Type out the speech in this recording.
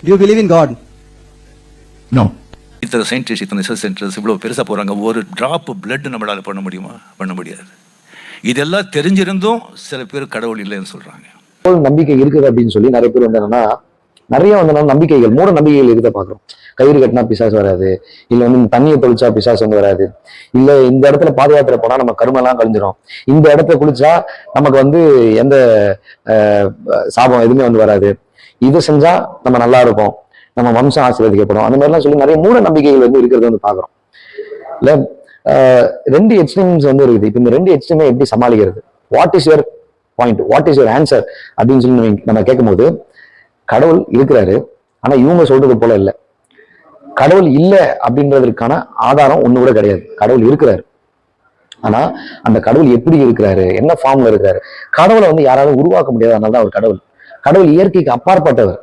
Do you believe in God? No. இத்தனை scientist இத்தனை research centres இவ்வளோ பெருசாக போகிறாங்க, ஒரு ட்ராப் பிளட் நம்மளால் பண்ண முடியுமா? பண்ண முடியாது. இதெல்லாம் தெரிஞ்சிருந்தும் சில பேர் கடவுள் இல்லைன்னு சொல்கிறாங்க. நம்பிக்கை இருக்குது அப்படின்னு சொல்லி நிறைய பேர் வந்து என்னன்னா, நிறைய வந்து நம்பிக்கைகள், மூட நம்பிக்கைகள் இருக்க பார்க்குறோம். கயிறு கட்டினா பிசாசு வராது, இல்லை வந்து தண்ணியை தொளிச்சா பிசாசு வந்து வராது, இல்லை இந்த இடத்துல பாதயாத்திரை போனால் நம்ம கருமெல்லாம் கழிஞ்சிரும், இந்த இடத்துல குளிச்சா நமக்கு வந்து எந்த சாபம் எதுவுமே வந்து வராது, இது செஞ்சா நம்ம நல்லா இருப்போம், நம்ம வம்சம் ஆசீர்வதிக்கப்படும், அந்த மாதிரிலாம் சொல்லி நிறைய மூட நம்பிக்கைகள் வந்து இருக்கிறத வந்து பார்க்குறோம். இல்லை ரெண்டு எக்ஸ்ட்ரீம்ஸ் வந்து இருக்குது. இப்போ இந்த ரெண்டு எக்ஸ்ட்ரீமே எப்படி சமாளிக்கிறது? What is your point, what is your answer அப்படின்னு சொல்லி நம்ம கேட்கும்போது, கடவுள் இருக்கிறாரு, ஆனா இவங்க சொல்றது போல இல்லை. கடவுள் இல்லை அப்படின்றதுக்கான ஆதாரம் ஒண்ணு கூட கிடையாது. கடவுள் இருக்கிறாரு, ஆனா அந்த கடவுள் எப்படி இருக்கிறாரு, என்ன ஃபார்ம்ல இருக்கிறாரு? கடவுளை வந்து யாராலும் உருவாக்க முடியாது, அதனாலதான் அவர் கடவுள். கடவுள் இயற்கைக்கு அப்பாற்பட்டவர்.